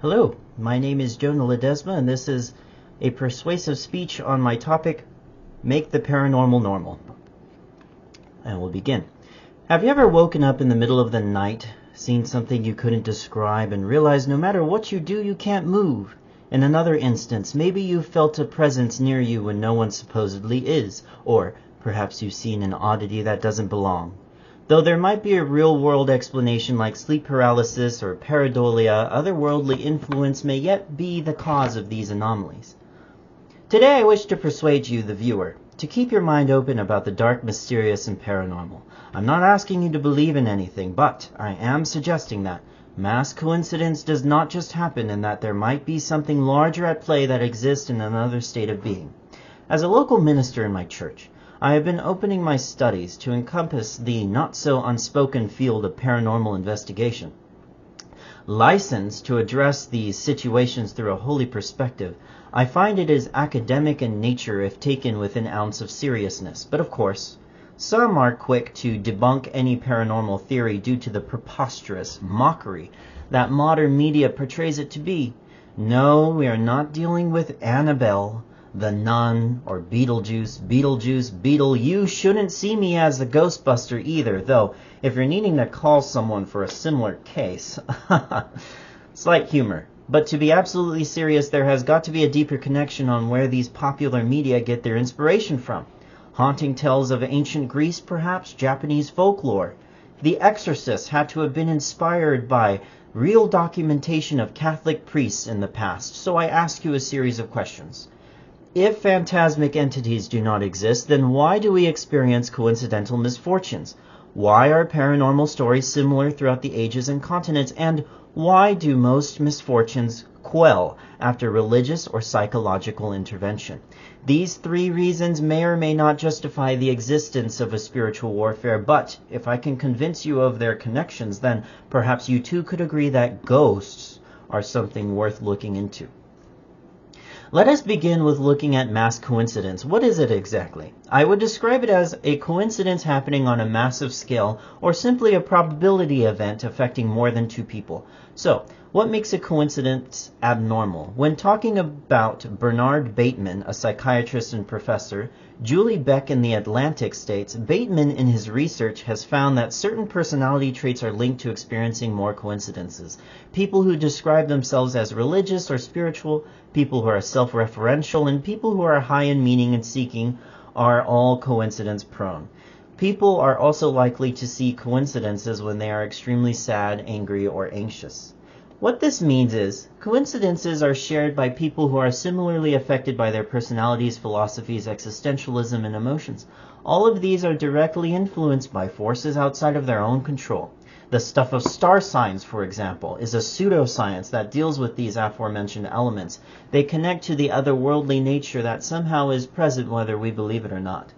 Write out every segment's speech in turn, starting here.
Hello, my name is Jonah Ledesma, and this is a persuasive speech on my topic, Make the Paranormal Normal. And we'll begin. Have you ever woken up in the middle of the night, seen something you couldn't describe, and realized no matter what you do, you can't move? In another instance, maybe you felt a presence near you when no one supposedly is, or perhaps you've seen an oddity that doesn't belong. Though there might be a real-world explanation like sleep paralysis or pareidolia, otherworldly influence may yet be the cause of these anomalies. Today I wish to persuade you, the viewer, to keep your mind open about the dark, mysterious, and paranormal. I'm not asking you to believe in anything, but I am suggesting that mass coincidence does not just happen and that there might be something larger at play that exists in another state of being. As a local minister in my church, I have been opening my studies to encompass the not-so-unspoken field of paranormal investigation. Licensed to address these situations through a holy perspective, I find it is academic in nature if taken with an ounce of seriousness. But of course, some are quick to debunk any paranormal theory due to the preposterous mockery that modern media portrays it to be. No, we are not dealing with Annabelle, the Nun, or Beetlejuice, Beetle. You shouldn't see me as the Ghostbuster either, though if you're needing to call someone for a similar case, slight humor. But to be absolutely serious, there has got to be a deeper connection on where these popular media get their inspiration from. Haunting tales of ancient Greece, perhaps, Japanese folklore. The Exorcist had to have been inspired by real documentation of Catholic priests in the past. So I ask you a series of questions. If phantasmic entities do not exist, then why do we experience coincidental misfortunes? Why are paranormal stories similar throughout the ages and continents? And why do most misfortunes quell after religious or psychological intervention? These three reasons may or may not justify the existence of a spiritual warfare, but if I can convince you of their connections, then perhaps you too could agree that ghosts are something worth looking into. Let us begin with looking at mass coincidence. What is it exactly? I would describe it as a coincidence happening on a massive scale, or simply a probability event affecting more than two people. So, what makes a coincidence abnormal? When talking about Bernard Bateman, a psychiatrist and professor, Julie Beck in The Atlantic states, Bateman in his research has found that certain personality traits are linked to experiencing more coincidences. People who describe themselves as religious or spiritual, people who are self-referential, and people who are high in meaning and seeking are all coincidence prone. People are also likely to see coincidences when they are extremely sad, angry, or anxious. What this means is, coincidences are shared by people who are similarly affected by their personalities, philosophies, existentialism, and emotions. All of these are directly influenced by forces outside of their own control. The stuff of star signs, for example, is a pseudoscience that deals with these aforementioned elements. They connect to the otherworldly nature that somehow is present whether we believe it or not.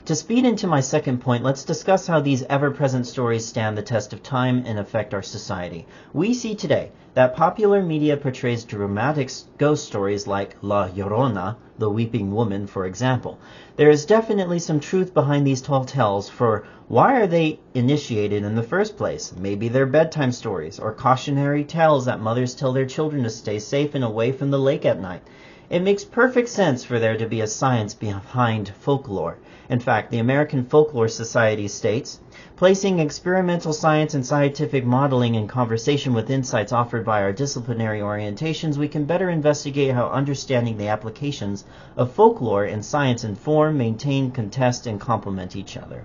To speed into my second point, let's discuss how these ever-present stories stand the test of time and affect our society. We see today that popular media portrays dramatic ghost stories like La Llorona, the Weeping Woman, for example. There is definitely some truth behind these tall tales, for why are they initiated in the first place? Maybe they're bedtime stories or cautionary tales that mothers tell their children to stay safe and away from the lake at night. It makes perfect sense for there to be a science behind folklore. In fact, the American Folklore Society states, placing experimental science and scientific modeling in conversation with insights offered by our disciplinary orientations, we can better investigate how understanding the applications of folklore and science inform, maintain, contest, and complement each other.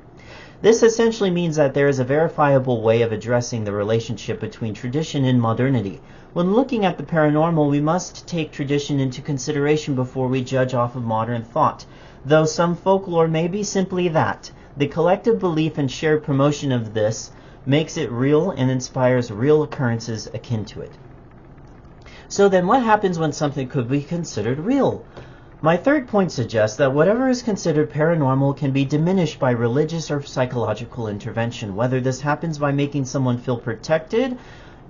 This essentially means that there is a verifiable way of addressing the relationship between tradition and modernity. When looking at the paranormal, we must take tradition into consideration before we judge off of modern thought. Though some folklore may be simply that, the collective belief and shared promotion of this makes it real and inspires real occurrences akin to it. So then what happens when something could be considered real? My third point suggests that whatever is considered paranormal can be diminished by religious or psychological intervention, whether this happens by making someone feel protected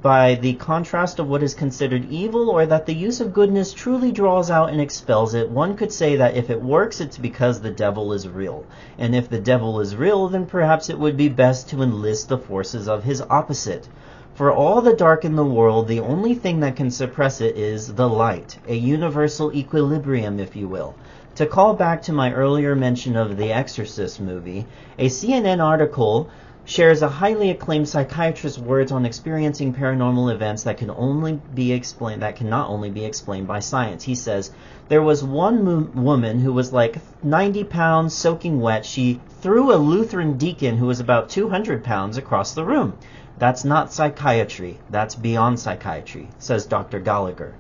by the contrast of what is considered evil, or that the use of goodness truly draws out and expels it. One could say that if it works, it's because the devil is real. And if the devil is real, then perhaps it would be best to enlist the forces of his opposite. For all the dark in the world, the only thing that can suppress it is the light, a universal equilibrium, if you will. To call back to my earlier mention of the Exorcist movie, a CNN article shares a highly acclaimed psychiatrist's words on experiencing paranormal events that cannot only be explained by science. He says, there was one woman who was like 90 pounds soaking wet. She threw a Lutheran deacon who was about 200 pounds across the room. That's not psychiatry. That's beyond psychiatry, says Dr. Gallagher.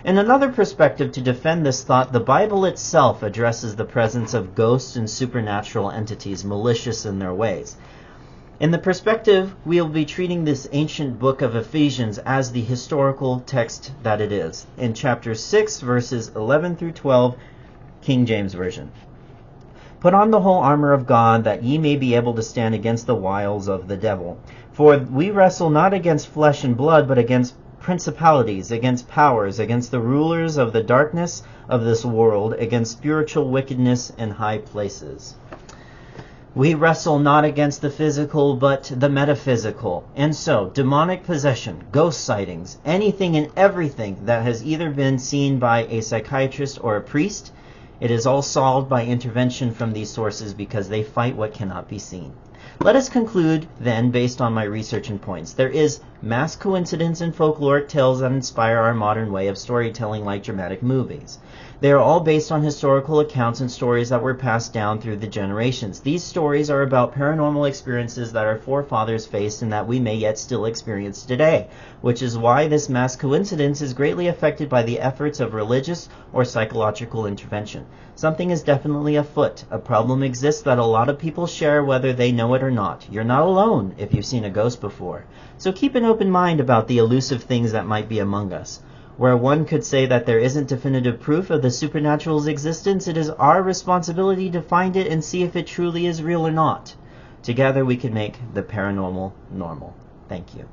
In another perspective to defend this thought, the Bible itself addresses the presence of ghosts and supernatural entities malicious in their ways. In the perspective, we will be treating this ancient book of Ephesians as the historical text that it is. In chapter 6, verses 11 through 12, King James Version. Put on the whole armor of God, that ye may be able to stand against the wiles of the devil. For we wrestle not against flesh and blood, but against principalities, against powers, against the rulers of the darkness of this world, against spiritual wickedness in high places. We wrestle not against the physical, but the metaphysical. And so, demonic possession, ghost sightings, anything and everything that has either been seen by a psychiatrist or a priest, it is all solved by intervention from these sources because they fight what cannot be seen. Let us conclude, then, based on my research and points. There is mass coincidence in folkloric tales that inspire our modern way of storytelling like dramatic movies. They are all based on historical accounts and stories that were passed down through the generations. These stories are about paranormal experiences that our forefathers faced and that we may yet still experience today, which is why this mass coincidence is greatly affected by the efforts of religious or psychological intervention. Something is definitely afoot. A problem exists that a lot of people share whether they know it or not. You're not alone if you've seen a ghost before. So keep an open mind about the elusive things that might be among us. Where one could say that there isn't definitive proof of the supernatural's existence, it is our responsibility to find it and see if it truly is real or not. Together we can make the paranormal normal. Thank you.